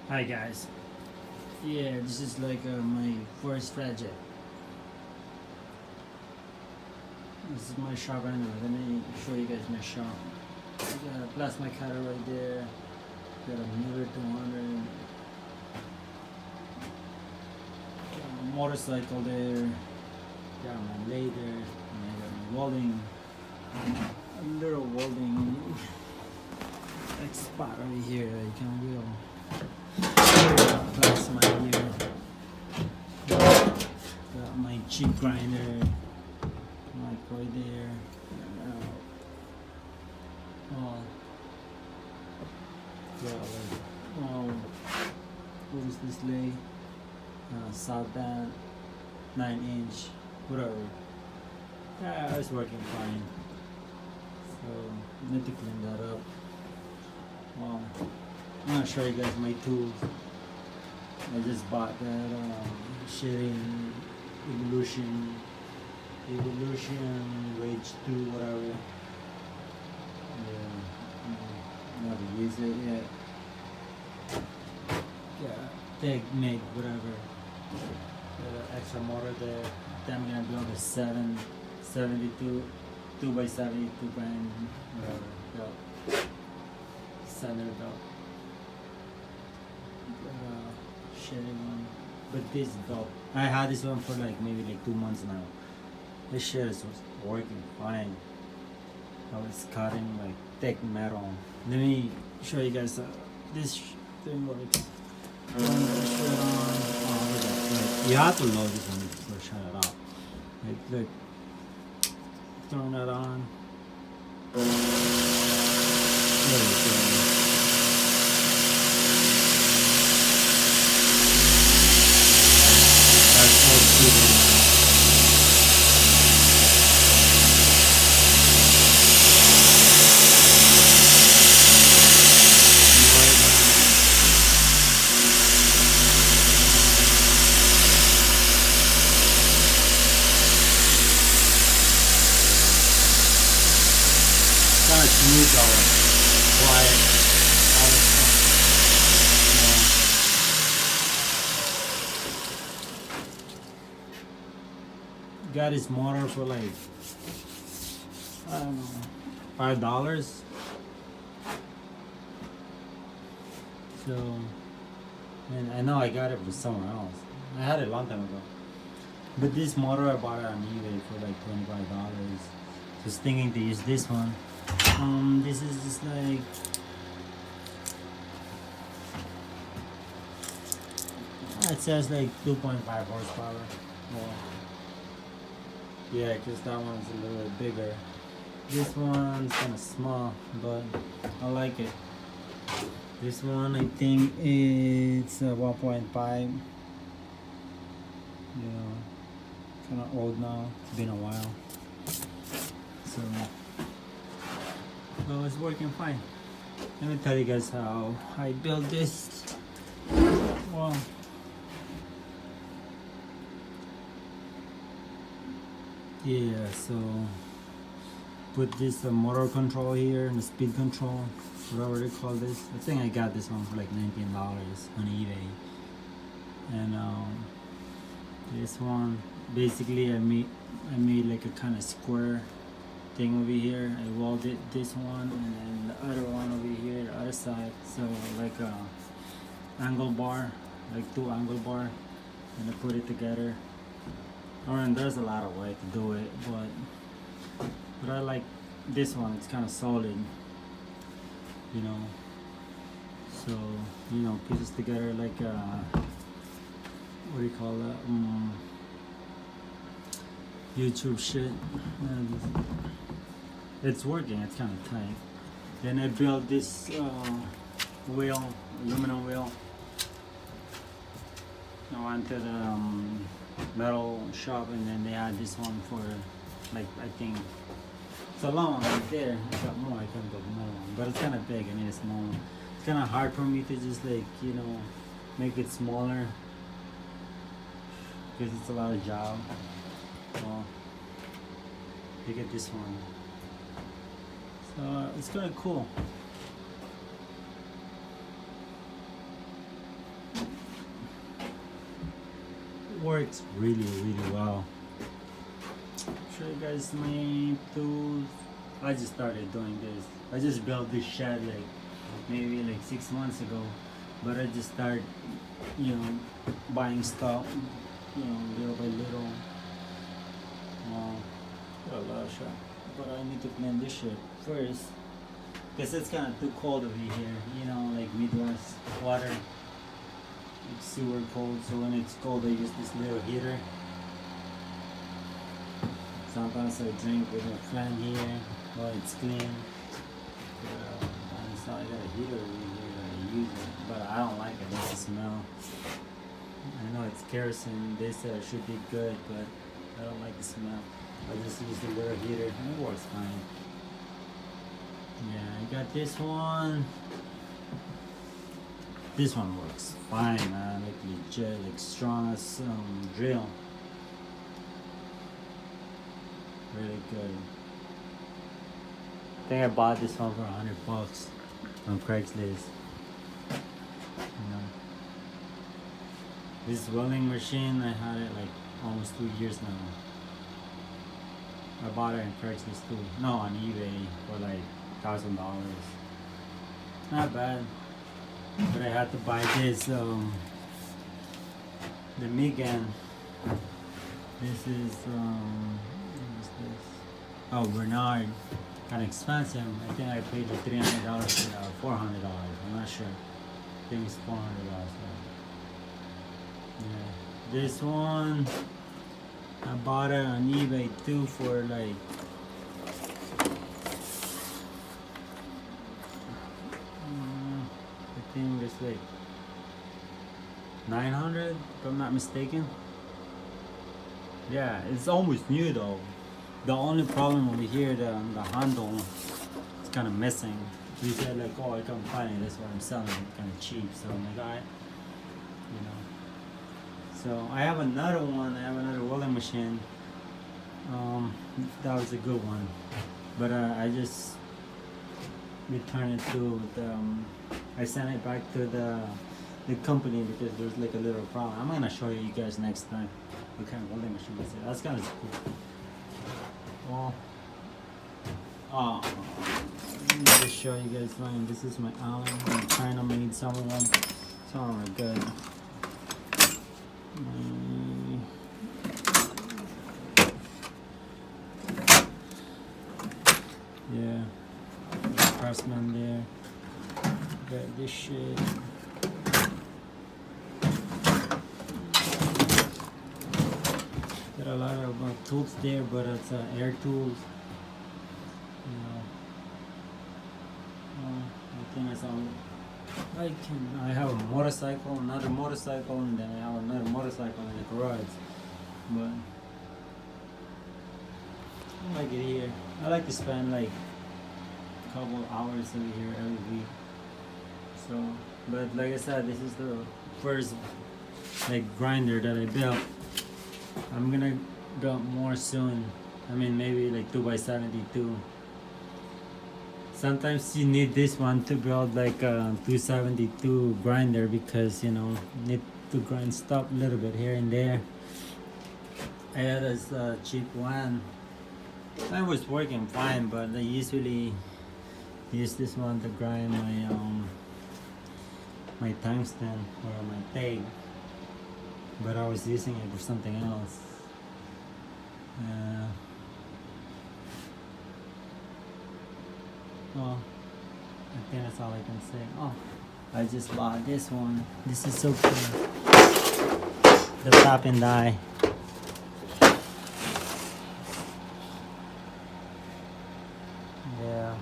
Hi guys. Yeah, this is like my first project. This is my shop right now. Let me show you guys my shop. I got a plasma cutter right there. Got a Mueller 200. Got a motorcycle there. Got my lathe there. And I got my welding. A little welding spot right here that you can wheel. Plasma here. Got my cheap grinder. Like right there. Oh, yeah, like, oh, what is this lay? South band, 9-inch, whatever. Yeah, it's working fine. So, need to clean that up. Well, I'm gonna show you guys my tools. I just bought that shitting Evolution Rage 2, whatever. Yeah, never use it yet. Yeah, take make whatever. Extra motor there. Then I'm gonna build a 772 2x72 brand, whatever belt. Center belt. Shitty one. But this belt, I had this one for like maybe like 2 months now. This shit is working fine. I was cutting like thick metal. Let me show you guys this thing works. Turn this shit on. Oh, look at that. Like, you have to load this one before shut it off. Like, look. Turn that on. There we go. That's all good. Kind of smooth though, quiet, all this stuff. Got his motor for like, I don't know, $5. So, and I know I got it from somewhere else. I had it a long time ago. But this motor I bought it on eBay for like $25. Just thinking to use this one. This is just like it says like 2.5 horsepower. Well, yeah, because that one's a little bit bigger. This one's kind of small, but I like it. This one I think it's 1.5. You know, kind of old now. It's been a while. So. Well, it's working fine. Let me tell you guys how I built this. Well, yeah, so put this motor control here and the speed control, whatever they call this. I think I got this one for like $19 on eBay. And this one, basically I made like a kind of square thing over here. I welded this one and then the other one over here, the other side. So like a angle bar, like 2 angle bar, and I put it together. And there's a lot of way to do it, but I like this one. It's kind of solid, you know. So you know, pieces together like what do you call that? YouTube shit. And it's working. It's kind of tight. Then I built this wheel, aluminum wheel. I went to the metal shop, and then they had this one for like, I think it's a long one right there. I got more. I couldn't get the metal one, but it's kind of big. I need a small one. It's kind of hard for me to just like, you know, make it smaller because it's a lot of job. Well, look at this one. So it's kind of cool. works really well. Show you guys my tools. I just started doing this. I just built this shed like maybe like 6 months ago, but I just started, buying stuff, little by little. Got a lot of shit, but I need to clean this shit first because it's kind of too cold over here. Like Midwest water, it's super cold. So when it's cold, I use this little heater. Sometimes I drink with a fan here while it's clean. So I got a heater over here that I use it, but I don't like it. It's the smell. I know it's kerosene. They said it should be good, but I don't like the smell. I just use the little heater and it works fine. Yeah, I got this one. This one works fine, man. Like legit, like strong as drill. Really good. I think I bought this one for $100 on Craigslist. This welding machine, I had it like almost 2 years now. I bought it on Craigslist too. No, on eBay for like $1,000. Not bad. But I had to buy this, the Megan. This is, what is this? Oh, Bernard. Kind of expensive. I think I paid like $300 for $400. I'm not sure. I think it's $400. Yeah. This one, I bought it on eBay too for like I think it's like 900 if I'm not mistaken. Yeah, it's almost new though. The only problem over here, the handle is kind of missing. He said like, oh, I can't find it. That's why I'm selling it kind of cheap. So I'm like, alright, So I have another one. I have another welding machine. That was a good one, but I just returned it to the. I sent it back to the company because there's like a little problem. I'm gonna show you guys next time what kind of welding machine is it. That's kind of cool. Well, let me just show you guys mine. This is my Allen. I'm China made some of them. Some of them are good. Yeah, Craftsman there. Got this shit. Got a lot of tools there, but it's air tools. I think that's all. I have a motorcycle, another motorcycle, and then I have another motorcycle in the garage. But I like it here. I like to spend like a couple hours over here every week. So, but like I said, this is the first like grinder that I built. I'm gonna build more soon. I mean, maybe like 2x72. Sometimes you need this one to build like a 272 grinder because you need to grind stuff a little bit here and there. I had this cheap one. It was working fine, but I usually use this one to grind my tungsten or my tape. But I was using it for something else. Well, I think that's all I can say. Oh, I just bought this one. This is so cool. The tap and die. Yeah.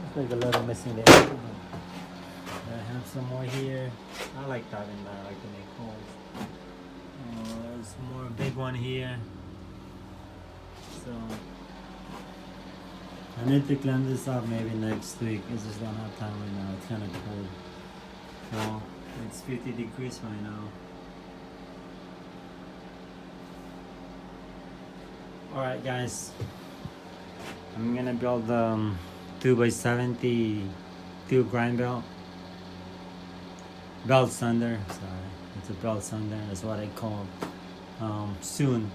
It's like a little missing there. I have some more here. I like tap and die. I like to make holes. There's more big one here. So I need to clean this up maybe next week. I just don't have time right now. It's kind of cold. So it's 50 degrees right now. Alright guys, I'm gonna build 2x72 grind belt sander. Sorry. It's a belt cylinder. That's what I call. Soon